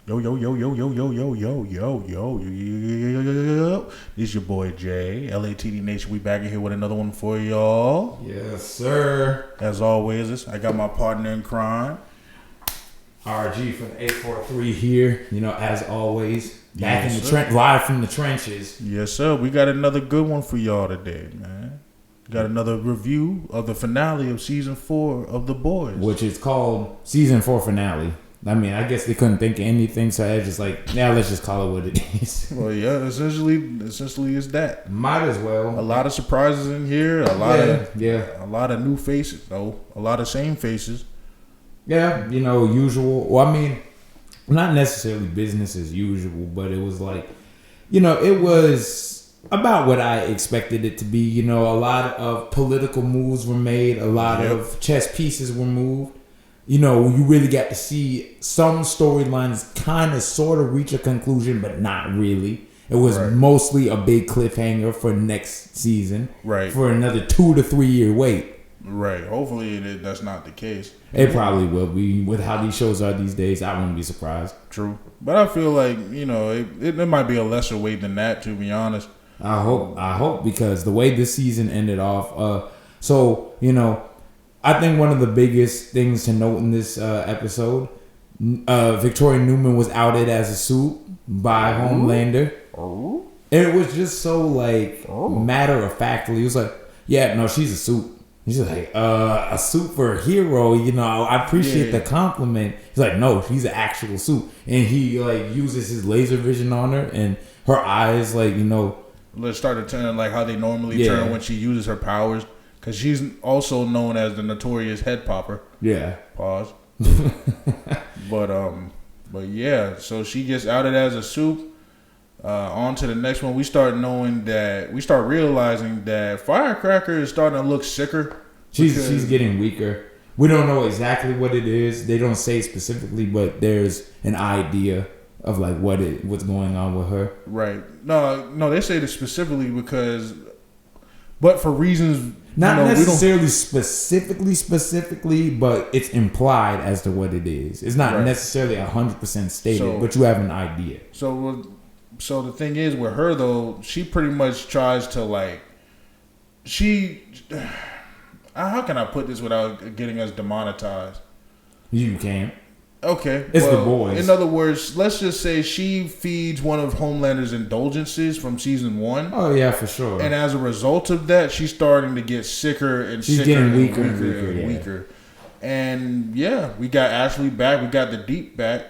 Yo, yo, yo, yo, yo, yo, yo, yo, yo, yo, yo, yo, yo, yo, yo, yo, yo. This your boy Jay, LATD Nation. We back in here with another one for y'all. Yes, sir. As always, I got my partner in crime. RG from the 843 here. You know, as always, back Yes, in the sir. live from the trenches. Yes, sir. We got another good one for y'all today, man. Got another review of the finale of season 4 of The Boys. Which is called season 4 finale. I mean, I guess they couldn't think of anything, so I was just like, yeah, let's just call it what it is. Well, yeah, essentially it's that. Might as A well. lot of surprises in here. A lot Yeah. of new faces. No, a lot of same faces. Yeah, you know, usual. Well, I mean, not necessarily business as usual, but it was like, you know, it was about what I expected it to be. You know, a lot of political moves were made, a lot of chess pieces were moved. You know, you really got to see some storylines kind of sort of reach a conclusion, but not really. It was mostly a big cliffhanger for next season. Right. For another 2 to 3 year wait. Right. Hopefully that's not the case. It probably will be. With how these shows are these days, I wouldn't be surprised. True. But I feel like, you know, it might be a lesser weight than that, to be honest. I hope because the way this season ended off, so, you know, I think one of the biggest things to note in this episode, Victoria Newman was outed as a suit by Homelander. Oh. And it was just so like matter of factly. It was like, yeah, no, she's a suit. He's like, a suit for a hero. You know, I appreciate the compliment. He's like, no, she's an actual suit, and he like uses his laser vision on her, and her eyes, like, you know, Let's start to turn like how they normally turn when she uses her powers. Because she's also known as the notorious head popper. Yeah. Pause. But yeah, so she gets outed as a soup. On to the next one. We start realizing that Firecracker is starting to look sicker. She's getting weaker. We don't know exactly what it is. They don't say specifically, but there's an idea of like what's going on with her. Right. No, they say this specifically but for reasons. Not necessarily specifically, but it's implied as to what it is. It's not necessarily 100% stated, but you have an idea. So the thing is with her though, she pretty much tries to like, how can I put this without getting us demonetized? You can't. Okay. It's The Boys. In other words, let's just say she feeds one of Homelander's indulgences from season 1. Oh, yeah, for sure. And as a result of that, she's starting to get sicker and she's sicker getting and weaker and weaker. And yeah, we got Ashley back. We got the Deep back.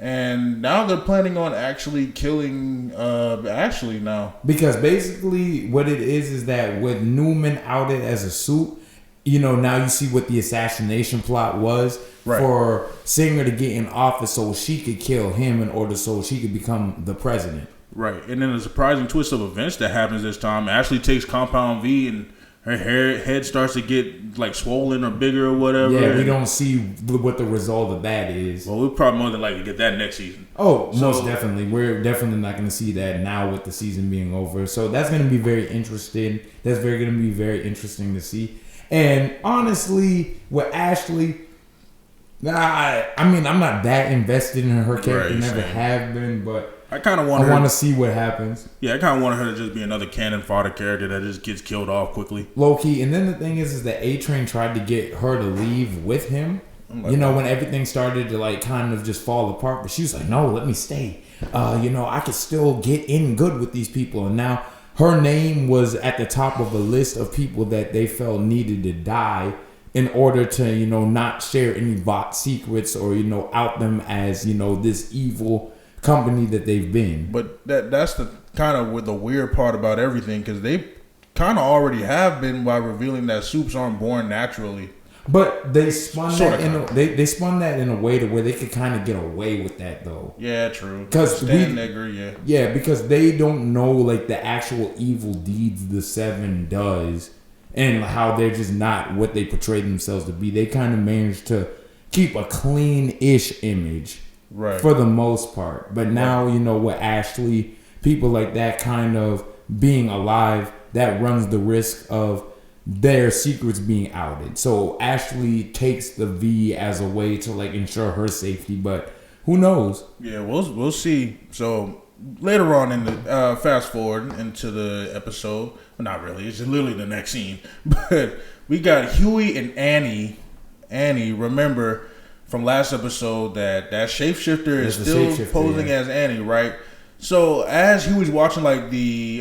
And now they're planning on actually killing Ashley now. Because basically what it is that with Newman outed as a suit, you know, now you see what the assassination plot was for Singer to get in office so she could kill him in order so she could become the president. Right. And then a surprising twist of events that happens this time. Ashley takes Compound V and her head starts to get like swollen or bigger or whatever. Yeah, we don't see what the result of that is. Well, we'll probably more than likely get that next season. Oh, most definitely. We're definitely not going to see that now with the season being over. So that's going to be very interesting. That's going to be very interesting to see. And honestly, with Ashley, I mean, I'm not that invested in her character. Never have been, but I kind of want to see what happens. Yeah, I kind of want her to just be another cannon fodder character that just gets killed off quickly. Low key. And then the thing is that A-Train tried to get her to leave with him. Like, you know, when everything started to like kind of just fall apart, but she was like, no, let me stay. You know, I could still get in good with these people. And now her name was at the top of a list of people that they felt needed to die in order to, you know, not share any bot secrets or, you know, out them as, you know, this evil company that they've been. But that's the kind of with the weird part about everything, because they kind of already have been by revealing that soups aren't born naturally. But they spun they spun that in a way to where they could kind of get away with that though. Yeah, true. Because because they don't know like the actual evil deeds the Seven does and how they're just not what they portray themselves to be. They kind of managed to keep a clean-ish image for the most part. But now, you know, with Ashley, people like that kind of being alive, that runs the risk of their secrets being outed. So Ashley takes the V as a way to like ensure her safety, but Who knows? Yeah, we'll see. So later on in the fast forward into the episode, well, not really. It's literally the next scene, but we got Huey and Annie. Annie, remember from last episode that shapeshifter is still posing as Annie, right? So as Huey's watching like the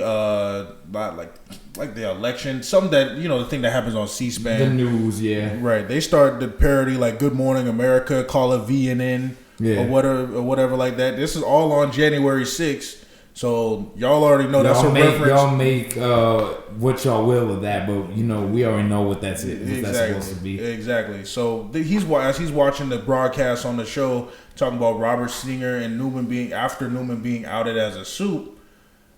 like the election, something that the thing that happens on C-SPAN, the news, yeah, right? They start the parody like "Good Morning America," call it VNN. Yeah. Or whatever like that. This is all on January 6th. So y'all already know that's a reference. Y'all make what y'all will of that, but we already know what that's supposed to be. Exactly. So as he's watching the broadcast on the show, talking about Robert Singer and Newman being outed as a soup.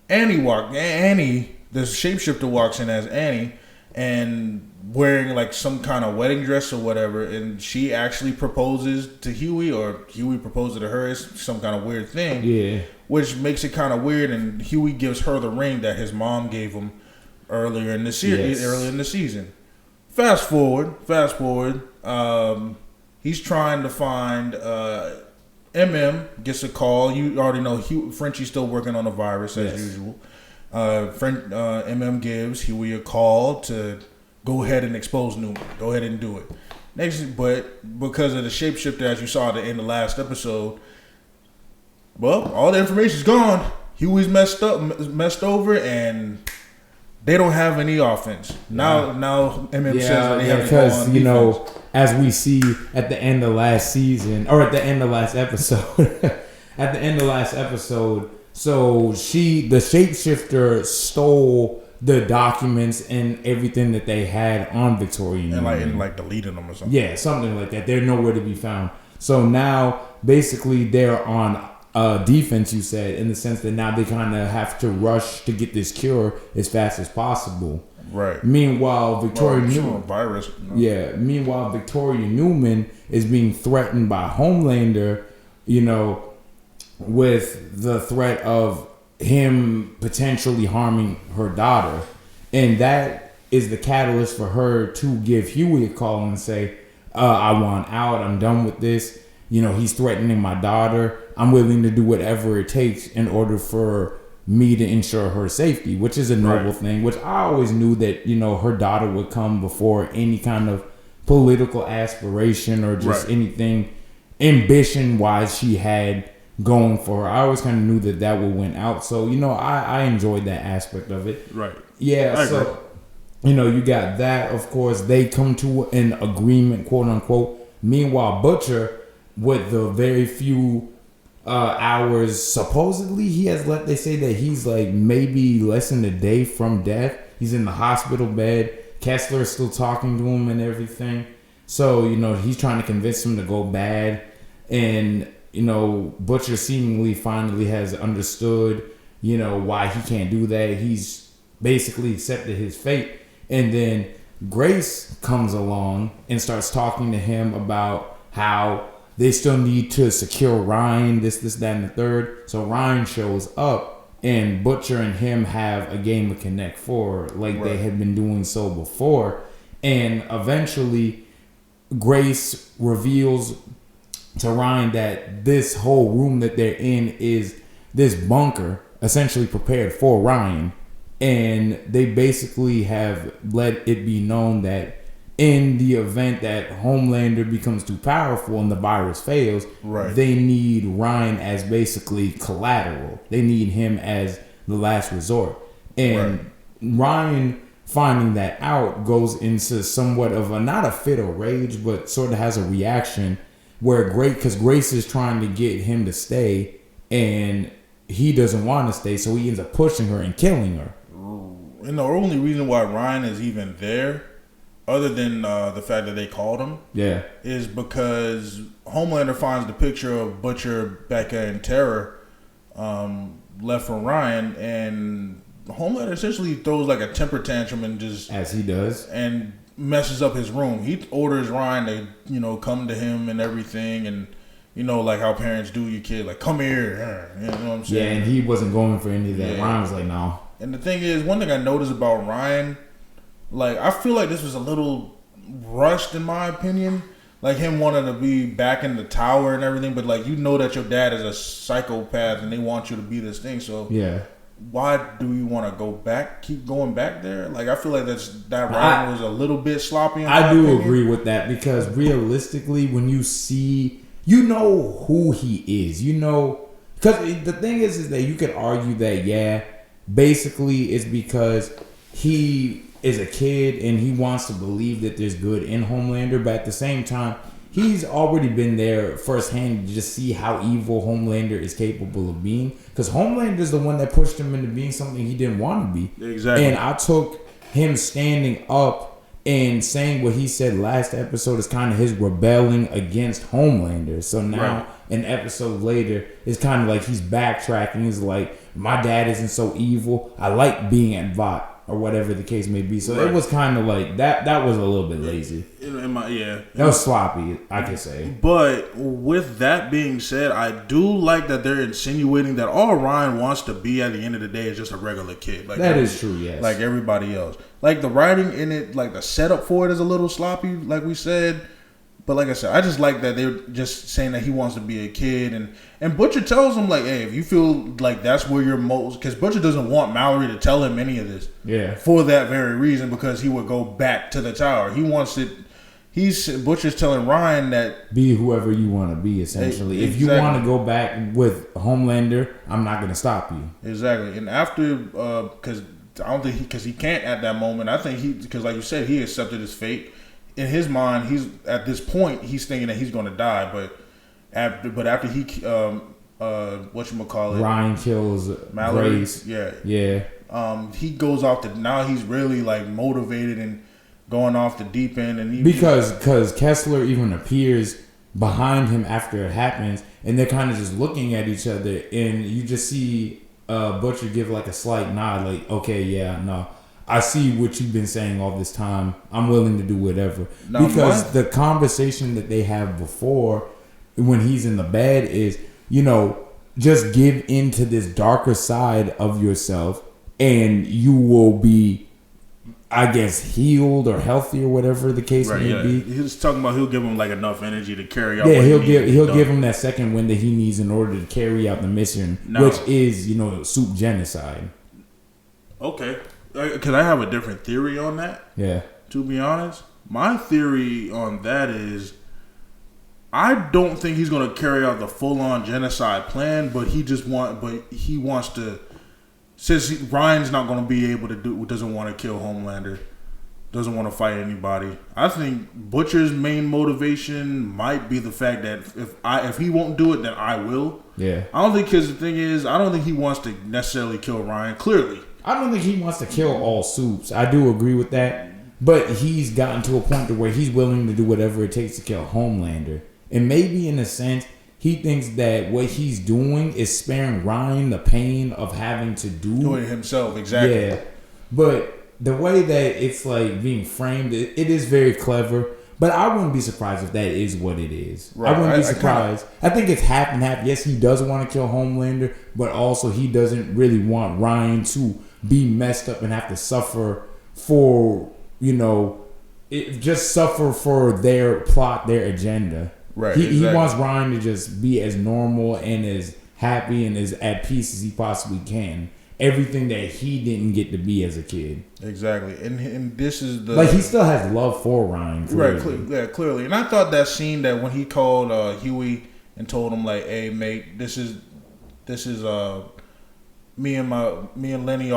Annie, the shapeshifter, walks in as Annie and wearing like some kind of wedding dress or whatever, and she actually proposes to Huey, or Huey proposes to her. It's some kind of weird thing, yeah, which makes it kind of weird. And Huey gives her the ring that his mom gave him earlier in the season. Fast forward. He's trying to find gets a call. You already know Frenchie's still working on the virus as usual. gives Huey a call to go ahead and expose Newman. Go ahead and do it. But because of the shapeshifter, as you saw at the end of the last episode, well, all the information's gone. Huey's messed over, and they don't have any offense. Now says that they have to go on defense. As we see at the end of last season, or at the end of last episode, so the shapeshifter stole the documents and everything that they had on Victoria and deleted them or something. Yeah, something like that. They're nowhere to be found. So now basically they're on defense, you said, in the sense that now they kind of have to rush to get this cure as fast as possible. Right. Meanwhile, Victoria Newman, virus. Yeah. Meanwhile, Victoria Newman is being threatened by Homelander, with the threat of him potentially harming her daughter, and that is the catalyst for her to give Huey a call and say, "I want out. I'm done with this. He's threatening my daughter. I'm willing to do whatever it takes in order for me to ensure her safety," which is a noble thing, which I always knew that, her daughter would come before any kind of political aspiration or just anything ambition wise she had going for her. I always kind of knew that would win out. So, I enjoyed that aspect of it. Right. Yeah. So, you got that. Of course, they come to an agreement, quote unquote. Meanwhile, Butcher, with the very few hours, supposedly they say that he's like maybe less than a day from death. He's in the hospital bed. Kessler's still talking to him and everything. So, he's trying to convince him to go bad. And, Butcher seemingly finally has understood, why he can't do that. He's basically accepted his fate. And then Grace comes along and starts talking to him about how they still need to secure Ryan, this, that, and the third. So Ryan shows up, and Butcher and him have a game of Connect 4 they had been doing so before. And eventually, Grace reveals to Ryan that this whole room that they're in is this bunker, essentially prepared for Ryan. And they basically have let it be known that in the event that Homelander becomes too powerful and the virus fails, they need Ryan as basically collateral. They need him as the last resort. And Ryan, finding that out, goes into somewhat of not a fit of rage, but sort of has a reaction where because Grace is trying to get him to stay, and he doesn't want to stay, so he ends up pushing her and killing her. And the only reason why Ryan is even there, other than the fact that they called him, is because Homelander finds the picture of Butcher, Becca, and Terra left for Ryan, and Homelander essentially throws like a temper tantrum and just, as he does, and messes up his room. He orders Ryan to come to him and everything, and like how parents do your kid, like, come here, you know what I'm saying? Yeah, and he wasn't going for any of that. Ryan was like, no. And the thing is, one thing I noticed about Ryan, I feel like this was a little rushed in my opinion, like him wanting to be back in the tower and everything, but like you know that your dad is a psychopath and they want you to be this thing. So yeah. Why do you want to go back? Keep going back there? Like I feel like that writing was a little bit sloppy. I do agree with that because realistically, when you see, you know who he is. You know, because the thing is that you could argue that basically it's because he is a kid and he wants to believe that there's good in Homelander, but at the same time, he's already been there firsthand to just see how evil Homelander is capable of being. Because Homelander is the one that pushed him into being something he didn't want to be. Exactly. And I took him standing up and saying what he said last episode is kind of his rebelling against Homelander. So now, an episode later, it's kind of like he's backtracking. He's like, my dad isn't so evil. I like being at Vought. Or whatever the case may be. So it was kind of like that. That was a little bit lazy. That was sloppy, I could say. But with that being said, I do like that they're insinuating that all Ryan wants to be at the end of the day is just a regular kid. Like that is true, yes. Like everybody else. Like the writing in it, like the setup for it is a little sloppy, like we said. But like I said, I just like that they're just saying that he wants to be a kid. And Butcher tells him, like, hey, if you feel like that's where you're most... Because Butcher doesn't want Mallory to tell him any of this. Yeah. For that very reason, because he would go back to the tower. He wants it... Butcher's telling Ryan that... Be whoever you want to be, essentially. Exactly. If you want to go back with Homelander, I'm not going to stop you. Exactly. And after... Because I don't think because he can't at that moment. I think because like you said, he accepted his fate. In his mind, he's at this point, he's thinking that he's going to die. But after he, whatchamacallit, Ryan kills Mallory. Grace. Yeah. He goes off now he's really like motivated and going off the deep end. And because Kessler even appears behind him after it happens, and they're kind of just looking at each other, and you just see Butcher give like a slight nod, like, okay, yeah, no. I see what you've been saying all this time. I'm willing to do whatever. Now, because the conversation that they have before when he's in the bed is, just give into this darker side of yourself and you will be, I guess, healed or healthy or whatever the case may be. He's talking about he'll give him like enough energy to carry out. Yeah, he'll give him that second wind that he needs in order to carry out the mission, which is, soup genocide. Okay. Because I have a different theory on that. Yeah. To be honest, my theory on that is, I don't think he's going to carry out the full-on genocide plan, but he wants to. Since Ryan's not going to be able to doesn't want to kill Homelander, doesn't want to fight anybody. I think Butcher's main motivation might be the fact that if he won't do it, then I will. Yeah. I don't think because the thing is, I don't think he wants to necessarily kill Ryan. Clearly. I don't think he wants to kill all soups. I do agree with that. But he's gotten to a point to where he's willing to do whatever it takes to kill Homelander. And maybe in a sense, he thinks that what he's doing is sparing Ryan the pain of having to do it himself. Exactly. Yeah. But the way that it's like being framed, it is very clever. But I wouldn't be surprised if that is what it is. Right. I wouldn't be surprised. I think it's half and half. Yes, he does want to kill Homelander, but also he doesn't really want Ryan to be messed up and have to suffer for, just suffer for their plot, their agenda. Right. He wants Ryan to just be as normal and as happy and as at peace as he possibly can. Everything that he didn't get to be as a kid. Exactly. And this is the... Like, he still has love for Ryan. Clearly. Right, clearly. And I thought that scene that when he called Huey and told him, like, hey, mate, this is me and Lenny,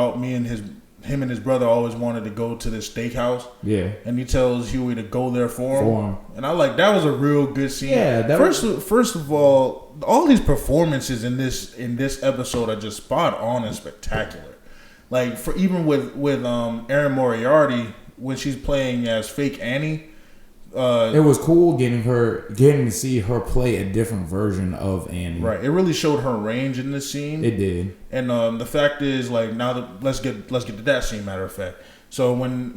him and his brother always wanted to go to this steakhouse. Yeah. And he tells Huey to go there for him. And I like, that was a real good scene. Yeah. First of all these performances in this episode are just spot on and spectacular. Like, for even with Erin Moriarty when she's playing as fake Annie. It was cool getting to see her play a different version of Annie. Right. It really showed her range in this scene. It did. And the fact is, like, now that let's get to that scene. Matter of fact, so when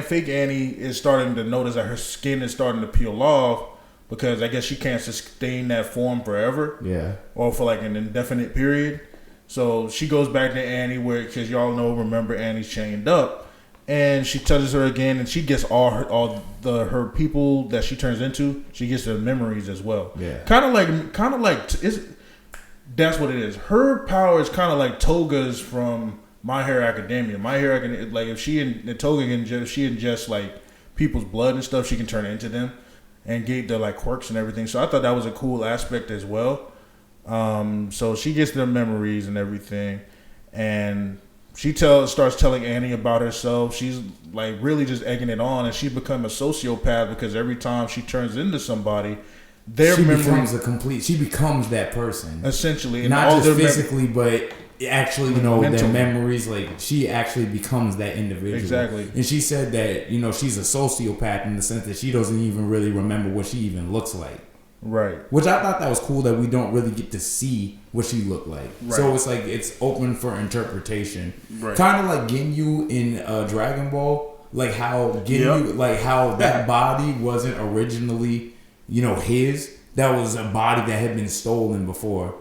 fake Annie is starting to notice that her skin is starting to peel off because I guess she can't sustain that form forever. Yeah. Or for like an indefinite period. So she goes back to Annie because y'all remember Annie's chained up. and she touches her again, and she gets all her people that she turns into. She gets their memories as well. Yeah. Kind of like that's what it is. Her power is kind of like Toga's from My Hero Academia. My Hero Academia, like if Toga if she ingests like people's blood and stuff, she can turn it into them and get the like quirks and everything. So I thought that was a cool aspect as well. So she gets their memories and everything, and she starts telling Annie about herself. She's like really just egging it on, and she's become a sociopath because every time she turns into somebody, she becomes that person essentially, not just physically, but actually, their memories. Like she actually becomes that individual. Exactly. And she said that she's a sociopath in the sense that she doesn't even really remember what she even looks like. Right. Which I thought that was cool that we don't really get to see what she looked like. Right. So it's like it's open for interpretation. Right. Kind of like Ginyu in Dragon Ball, like how Ginyu, like how that body wasn't originally, his. That was a body that had been stolen before.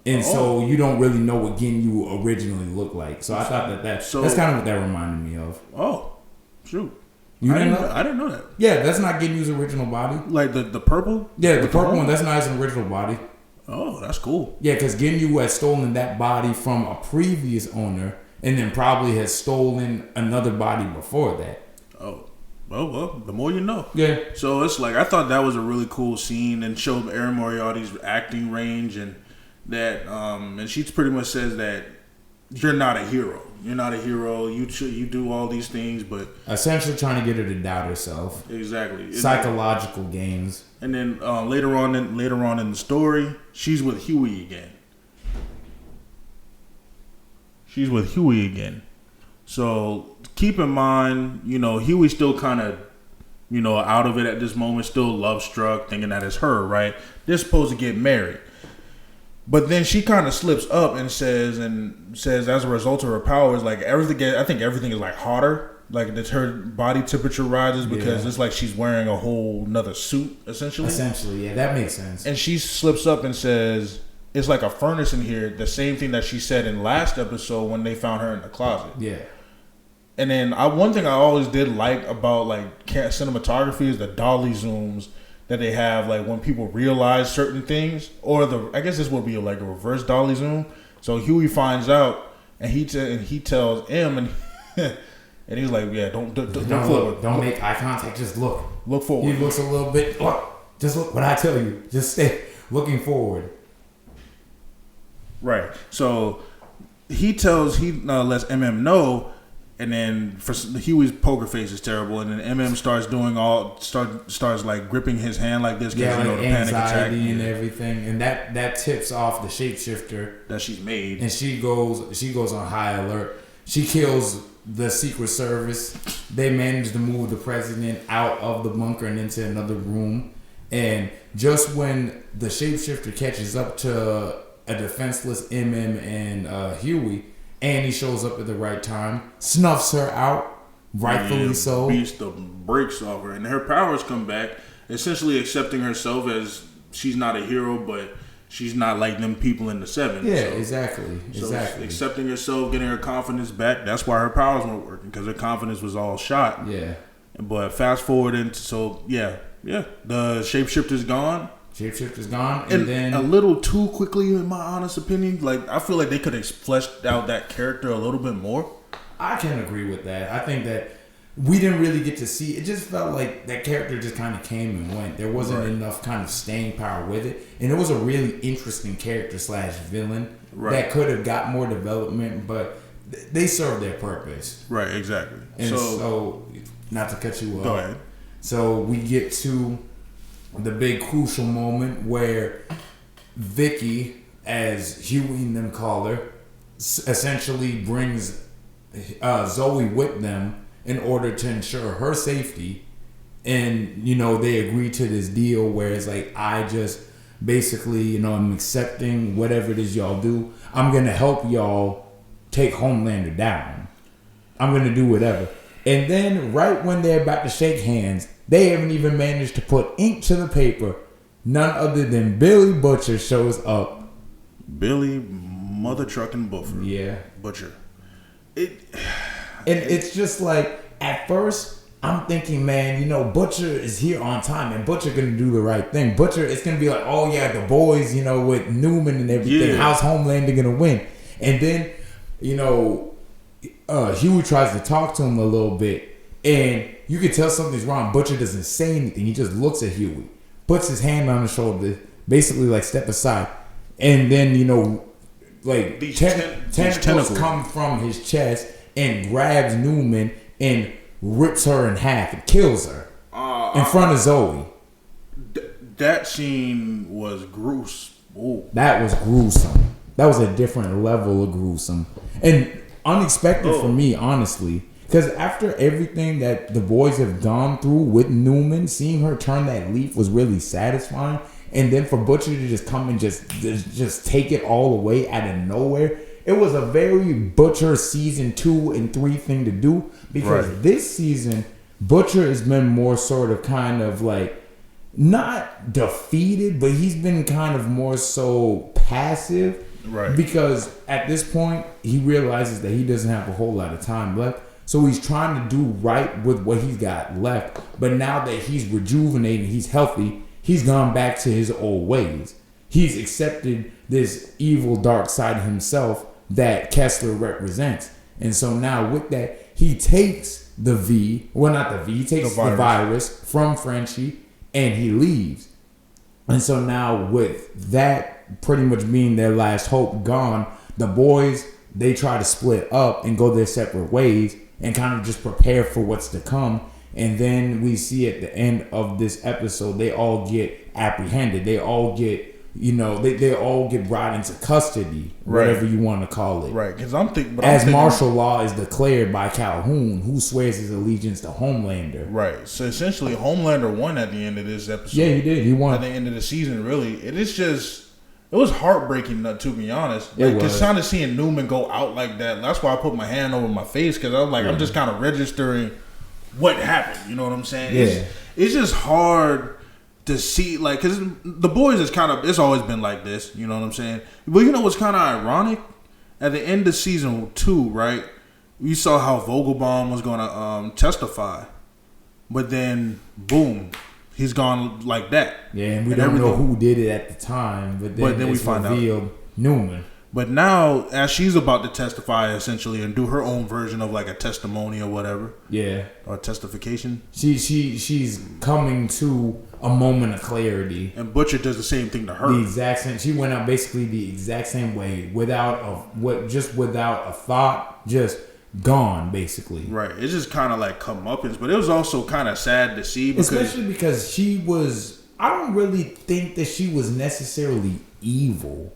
And so you don't really know what Ginyu originally looked like. So I thought that's kind of what that reminded me of. Oh, shoot. I didn't know that. Yeah, that's not Ginyu's original body. Like the purple? Yeah, the purple one. That's not his original body. Oh, that's cool. Yeah, because Ginyu had stolen that body from a previous owner, and then probably has stolen another body before that. Oh, well, the more you know. Yeah. So it's like I thought that was a really cool scene and showed Erin Moriarty's acting range and that. And she pretty much says that you're not a hero. You're not a hero. You do all these things, but essentially trying to get her to doubt herself. Exactly. Psychological games. And then later on in the story, she's with Huey again. So keep in mind, Huey's still kind of, out of it at this moment, still love struck, thinking that it's her, right? They're supposed to get married. But then she kind of slips up and says as a result of her powers, like I think everything is like hotter, like that her body temperature rises because it's like she's wearing a whole nother suit essentially. Essentially, yeah, that makes sense. And she slips up and says it's like a furnace in here. The same thing that she said in last episode when they found her in the closet. Yeah. And then one thing I always did like about like cinematography is the dolly zooms that they have, like when people realize certain things, or I guess this would be like a reverse dolly zoom. So Huey finds out, and he tells him, and and he's like, "Yeah, don't look, don't make eye contact, just look forward." He looks a little bit. Just look. What I tell you, just stay looking forward. Right. So he lets MM know. And then Huey's poker face is terrible, and then MM starts like gripping his hand like this because like the panic attack and everything, and that tips off the shapeshifter that she's made, and she goes on high alert. She kills the Secret Service. They manage to move the president out of the bunker and into another room, and just when the shapeshifter catches up to a defenseless MM and Huey, Annie shows up at the right time, snuffs her out, rightfully so. Beats the brakes off her, and her powers come back, essentially accepting herself as she's not a hero, but she's not like them people in the 70s. Yeah, so, exactly. Accepting herself, getting her confidence back. That's why her powers weren't working, because her confidence was all shot. Yeah. But fast forward the shapeshifter's gone. Shapeshifter's gone, and then a little too quickly, in my honest opinion. Like I feel like they could have fleshed out that character a little bit more. I can agree with that. I think that we didn't really get to see. It just felt like that character just kind of came and went. There wasn't enough kind of staying power with it, and it was a really interesting character / villain that could have got more development, but they served their purpose. Right, exactly. And so not to cut you off. Go ahead. So we get to the big crucial moment where Vicky, as Huey and them call her, essentially brings Zoe with them in order to ensure her safety. And, they agree to this deal where it's like, I just basically, I'm accepting whatever it is y'all do. I'm going to help y'all take Homelander down. I'm going to do whatever. And then right when they're about to shake hands, they haven't even managed to put ink to the paper. None other than Billy Butcher shows up. Billy Mother Truckin' Buffer. Yeah. Butcher. And it's just like at first, I'm thinking, man, you know, Butcher is here on time, and Butcher gonna do the right thing. Butcher, it's gonna be like, oh yeah, the boys, you know, with Newman and everything. Yeah. How's Homelander gonna win? And then, you know, Huey tries to talk to him a little bit, and you can tell something's wrong. Butcher doesn't say anything. He just looks at Huey, puts his hand on his shoulder, basically like step aside, and then, you know, like These tentacles come from his chest and grabs Newman and rips her in half and kills her in front of Zoe. That scene was gruesome. Ooh. That was gruesome. That was a different level of gruesome and unexpected for me, honestly. Because after everything that the boys have gone through with Newman, seeing her turn that leaf was really satisfying. And then for Butcher to just come and just take it all away out of nowhere, it was a very Butcher season 2 and 3 thing to do. Because this season, Butcher has been more sort of kind of like, not defeated, but he's been kind of more so passive. Right. Because at this point, he realizes that he doesn't have a whole lot of time left. So he's trying to do right with what he's got left. But now that he's rejuvenated, he's healthy, he's gone back to his old ways. He's accepted this evil dark side of himself that Kessler represents. And so now with that, he takes the V, well not the V, he takes the virus from Frenchie and he leaves. And so now with that pretty much being their last hope gone, the boys, they try to split up and go their separate ways and kind of just prepare for what's to come. And then we see at the end of this episode, they all get apprehended. They all get, you know, they all get brought into custody, whatever you want to call it. Right, because I'm thinking... martial law is declared by Calhoun, who swears his allegiance to Homelander. Right, so essentially Homelander won at the end of this episode. Yeah, he did. He won. At the end of the season, really. It is just... It was heartbreaking, to be honest. It Like, was. just kind of seeing Newman go out like that. That's why I put my hand over my face, because I'm like, I'm just kind of registering what happened. You know what I'm saying? Yeah. It's just hard to see, like, because the boys is kind of, it's always been like this. You know what I'm saying? But you know what's kind of ironic? At the end of season 2, right? We saw how Vogelbaum was going to testify. But then, boom. He's gone like that. Yeah, and we don't know who did it at the time, but then we find out Newman. But now, as she's about to testify, essentially, and do her own version of like a testimony or whatever, or testification, she's coming to a moment of clarity. And Butcher does the same thing to her. The exact same. She went out basically the exact same way, without a thought, just gone basically. Right. It's just kind of like comeuppance, but it was also kind of sad to see, especially because she was. I don't really think that she was necessarily evil.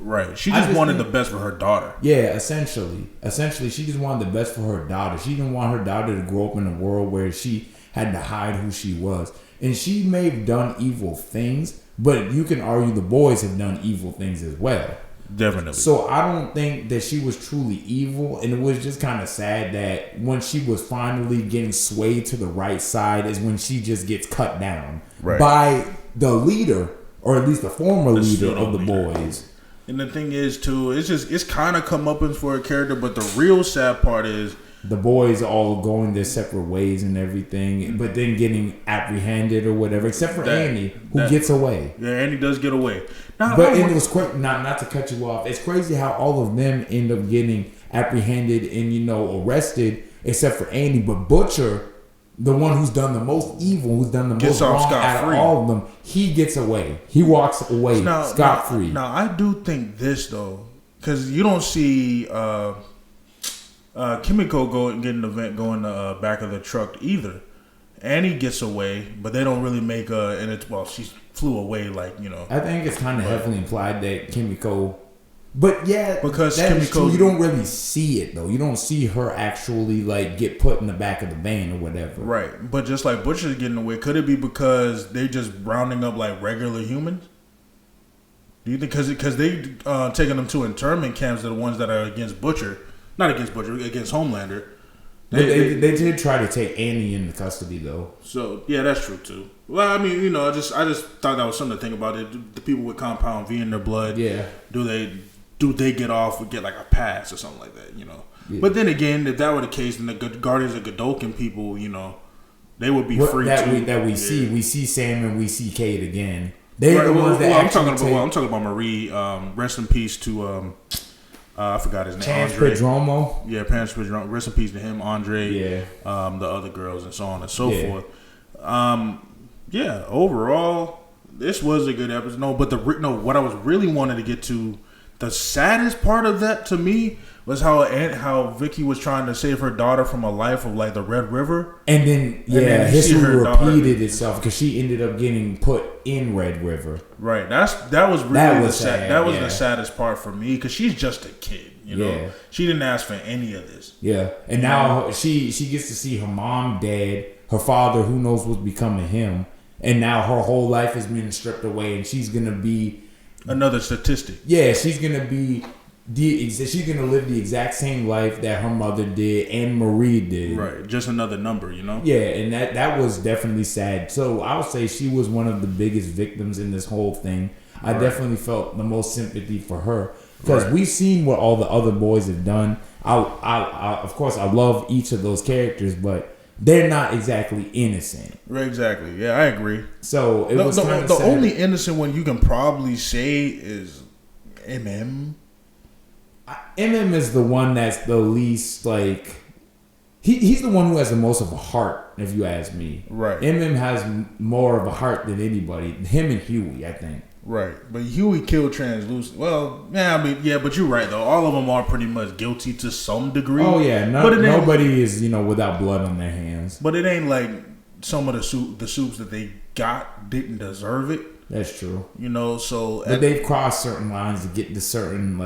Right. She just wanted the best for her daughter. Yeah, essentially, she just wanted the best for her daughter. She didn't want her daughter to grow up in a world where she had to hide who she was. And she may have done evil things, but you can argue the boys have done evil things as well. Definitely. So I don't think that she was truly evil, and it was just kind of sad that when she was finally getting swayed to the right side is when she just gets cut down by the leader, or at least the former leader of the boys. And the thing is, too, it's kind of comeuppance for a character, but the real sad part is the boys all going their separate ways and everything, but then getting apprehended or whatever, except for Annie, who gets away. Yeah, Annie does get away. But it was quick. Not to cut you off. It's crazy how all of them end up getting apprehended and arrested, except for Annie. But Butcher, the one who's done the most evil, who's done the most wrong out of all of them, he gets away. He walks away scot free. Now I do think this though, because you don't see Kimiko get an event go in the back of the truck either. Annie gets away, but they don't really make she flew away I think it's kind of heavily implied that Kimiko, but yeah, because that Kimiko, is true. You don't really see it though. You don't see her actually get put in the back of the van or whatever. Right, but just like Butcher's getting away, could it be because they're just rounding up like regular humans? Do you think because they taking them to internment camps are the ones that are against Butcher? Not against Butcher, against Homelander. They did try to take Annie into custody though. So yeah, that's true too. Well, I mean, I just thought that was something to think about. It the people with compound V in their blood. Yeah. Do do they get like a pass or something like that, you know? Yeah. But then again, if that were the case, then the Guardians of Godolphin people, you know, they would be free too. We see Sam and we see Kate again. They're the ones that I'm talking about Marie. Rest in peace to I forgot his name. Chance Pedromo. Yeah, Chance Pedromo. Rest in peace to him, Andre. Yeah. The other girls and so on and so forth. Yeah. Overall, this was a good episode. No, but what I was really wanting to get to, the saddest part of that to me was how Vicky was trying to save her daughter from a life of like the Red River, and then history repeated itself because she ended up getting put in Red River. Right. That was really sad. That was the saddest part for me because she's just a kid. You know, she didn't ask for any of this. Yeah, and now she gets to see her mom dead, her father who knows what's become of him, and now her whole life has been stripped away, and she's gonna be another statistic. Yeah, she's gonna be. She's gonna live the exact same life that her mother did and Marie did. Right, just another number, you know. Yeah, and that was definitely sad. So I would say she was one of the biggest victims in this whole thing. I definitely felt the most sympathy for her because we've seen what all the other boys have done. I of course I love each of those characters, but they're not exactly innocent. Right, exactly. Yeah, I agree. So it was kind of the only innocent one you can probably say is MM. MM is the one that's the least like he's the one who has the most of a heart, if you ask me. Right. MM has more of a heart than anybody. Him and Huey, I think. Right, but Huey killed Translucent. Well, but you're right though. All of them are pretty much guilty to some degree. Oh yeah, nobody is without blood on their hands. But it ain't like some of the soups that they got didn't deserve it. That's true. You know, so but they've crossed certain lines to get to certain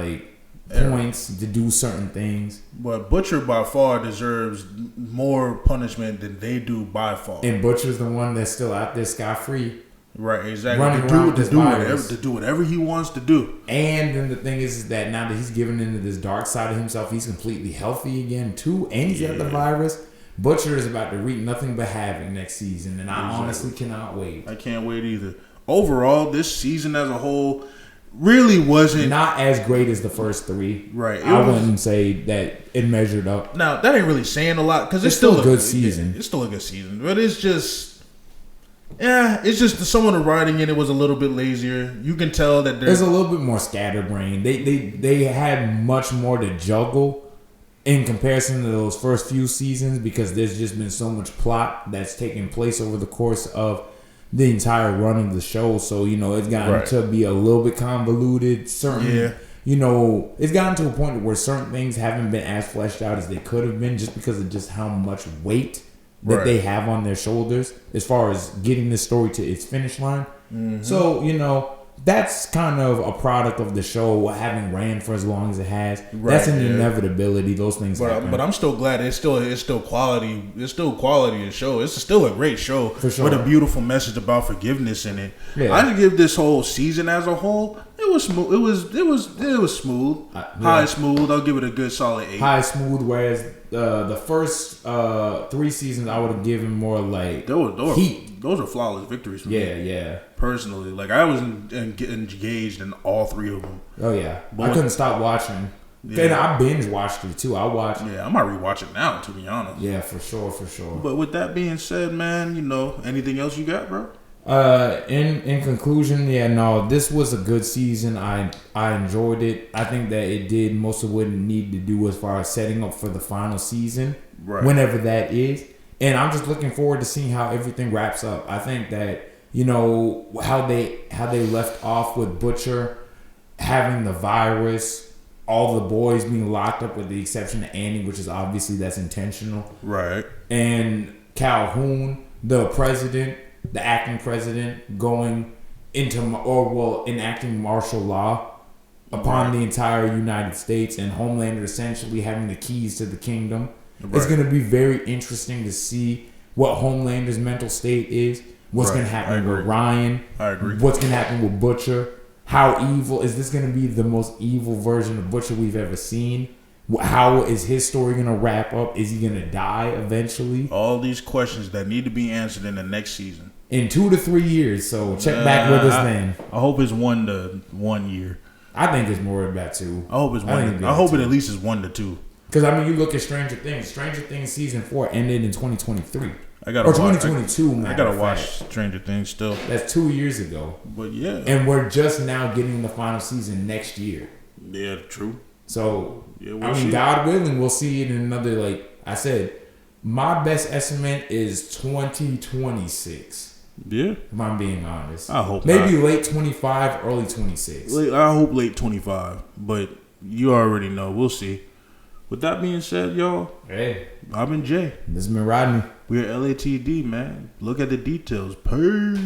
points to do certain things. But Butcher by far deserves more punishment than they do by far. And Butcher's the one that's still out there scot-free. Right, exactly. To do whatever he wants to do. And then the thing is that now that he's given into this dark side of himself, he's completely healthy again too, and he's got the virus. Butcher is about to reap nothing but havoc next season, and I honestly cannot wait. I can't wait either. Overall, this season as a whole really wasn't not as great as the first three. Right. I wouldn't say that it measured up. Now that ain't really saying a lot because it's still a good season. It's still a good season, but it's just some of the writing in it was a little bit lazier. You can tell that there's a little bit more scatterbrained. They had much more to juggle in comparison to those first few seasons because there's just been so much plot that's taken place over the course of the entire run of the show. So, it's gotten to be a little bit convoluted. It's gotten to a point where certain things haven't been as fleshed out as they could have been just because of just how much weight that they have on their shoulders as far as getting this story to its finish line. Mm-hmm. So, that's kind of a product of the show having ran for as long as it has. Right, that's an inevitability. Those things happen. But I'm still glad it's still quality. It's still quality of show. It's still a great show with a beautiful message about forgiveness in it. Yeah. I would give this whole season as a whole. It was smooth. It was smooth. High smooth. I'll give it a good solid 8. High smooth. Whereas the first 3 seasons, I would have given more like heat. Those are flawless victories for me. Yeah. Personally, like I was engaged in all 3 of them. Oh yeah, I couldn't stop watching. And I binge watched it too. I watched. Yeah, I might rewatch it now, to be honest. Yeah, for sure. But with that being said, man, anything else you got, bro? In conclusion, this was a good season. I enjoyed it. I think that it did most of what it needed to do as far as setting up for the final season, whenever that is. And I'm just looking forward to seeing how everything wraps up. I think that how they left off with Butcher having the virus, all the boys being locked up with the exception of Annie, which is obviously that's intentional. Right. And Calhoun, the acting president, going into enacting martial law upon the entire United States, and Homelander essentially having the keys to the kingdom. Right. It's going to be very interesting to see what Homelander's mental state is. What's going to happen with Ryan? I agree. What's going to happen with Butcher? How evil is this going to be? The most evil version of Butcher we've ever seen. How is his story going to wrap up? Is he going to die eventually? All these questions that need to be answered in the next season. In 2 to 3 years. So check back with us then. I hope it's 1 to 1 year. I think it's more than that too. I hope it's one. I hope it at least is 1 to 2. Because I mean, you look at Stranger Things. Stranger Things season 4 ended in 2023. I gotta or watch, 2022. I gotta watch Stranger Things still. That's 2 years ago. But yeah, and we're just now getting the final season next year. Yeah, true. So yeah, we'll I mean, see. God willing, we'll see it in another. Like I said, my best estimate is 2026. Yeah, if I'm being honest. I hope maybe not. late 25, early 26. I hope late 25, but you already know. We'll see. With that being said, y'all, hey, I've been Jay. This has been Rodney. We're LATD, man. Look at the details. Peace.